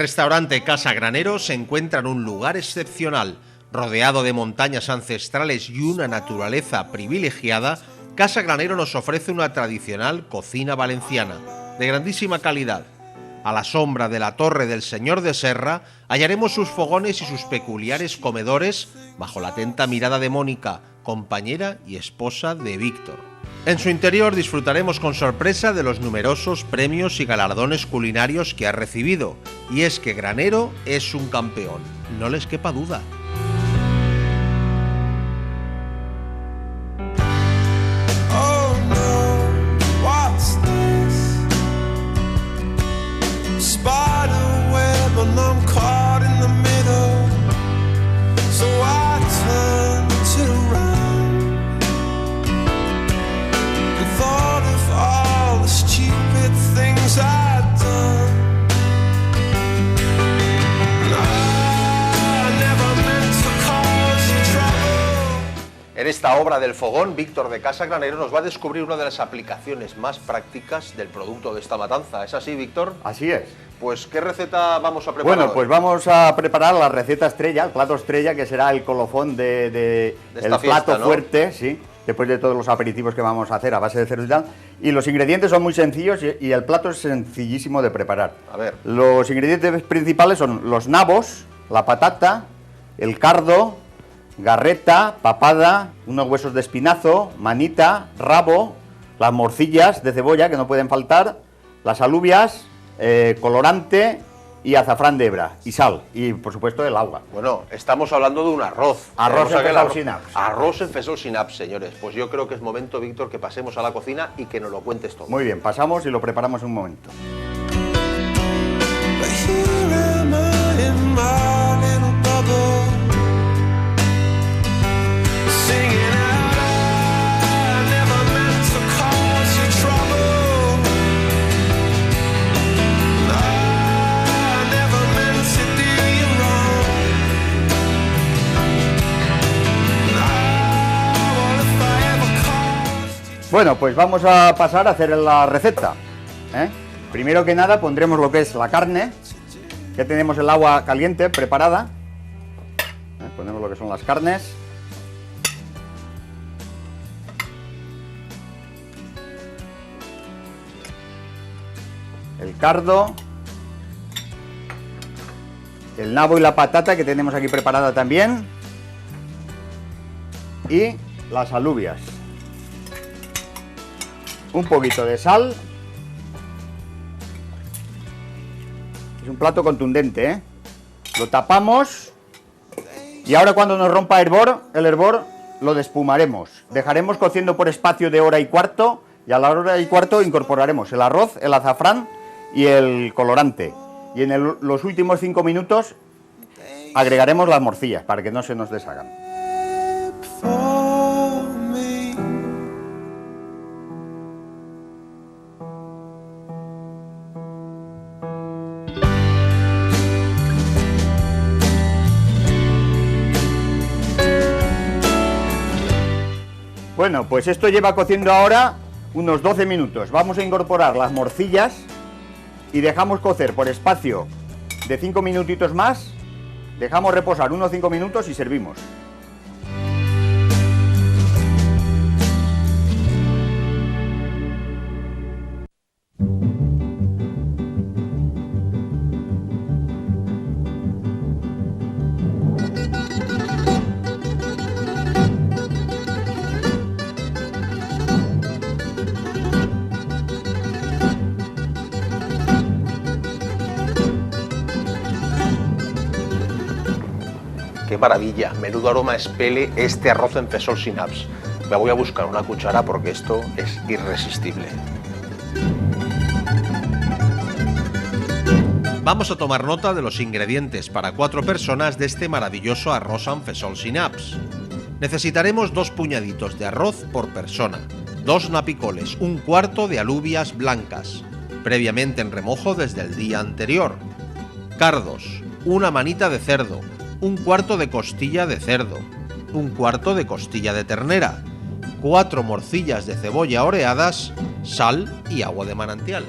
restaurante Casa Granero se encuentra en un lugar excepcional. Rodeado de montañas ancestrales y una naturaleza privilegiada, Casa Granero nos ofrece una tradicional cocina valenciana, de grandísima calidad. A la sombra de la Torre del Señor de Serra hallaremos sus fogones y sus peculiares comedores bajo la atenta mirada de Mónica, compañera y esposa de Víctor. En su interior disfrutaremos con sorpresa de los numerosos premios y galardones culinarios que ha recibido, y es que Granero es un campeón, no les quepa duda. En esta obra del fogón, Víctor de Casa Granero nos va a descubrir una de las aplicaciones más prácticas del producto de esta matanza. ¿Es así, Víctor? Así es. Pues, ¿qué receta vamos a preparar? Bueno, pues vamos a preparar la receta estrella, el plato estrella, que será el colofón de el fiesta, plato, ¿no?, fuerte, sí, después de todos los aperitivos que vamos a hacer a base de cerdo y tal. Y los ingredientes son muy sencillos y el plato es sencillísimo de preparar. A ver. Los ingredientes principales son los nabos, la patata, el cardo, garreta, papada, unos huesos de espinazo, manita, rabo, las morcillas de cebolla que no pueden faltar, las alubias, colorante y azafrán de hebra y sal y por supuesto el agua. Bueno, estamos hablando de un arroz. Arroz en fesol sin apps. Arroz en fesol sin apps, señores. Pues yo creo que es momento, Víctor, que pasemos a la cocina y que nos lo cuentes todo. Muy bien, pasamos y lo preparamos en un momento. Bueno, pues vamos a pasar a hacer la receta, ¿eh? Primero que nada pondremos lo que es la carne, que tenemos el agua caliente preparada, ponemos lo que son las carnes, el cardo, el nabo y la patata que tenemos aquí preparada también, y las alubias. Un poquito de sal. Es un plato contundente, ¿eh? Lo tapamos y ahora cuando nos rompa el hervor lo despumaremos. Dejaremos cociendo por espacio de hora y cuarto y a la hora y cuarto incorporaremos el arroz, el azafrán y el colorante. Y en los últimos 5 minutos agregaremos las morcillas para que no se nos deshagan. Bueno, pues esto lleva cociendo ahora unos 12 minutos. Vamos a incorporar las morcillas y dejamos cocer por espacio de 5 minutitos más. Dejamos reposar unos 5 minutos y servimos. ¡Qué maravilla! Menudo aroma expele este arroz en fesol sin apps. Me voy a buscar una cuchara porque esto es irresistible. Vamos a tomar nota de los ingredientes para 4 personas de este maravilloso arroz en fesol sin apps. Necesitaremos 2 puñaditos de arroz por persona, 2 napicoles, 1/4 de alubias blancas, previamente en remojo desde el día anterior, cardos, 1 manita de cerdo, 1/4 de costilla de cerdo, 1/4 de costilla de ternera, 4 morcillas de cebolla oreadas, sal y agua de manantial.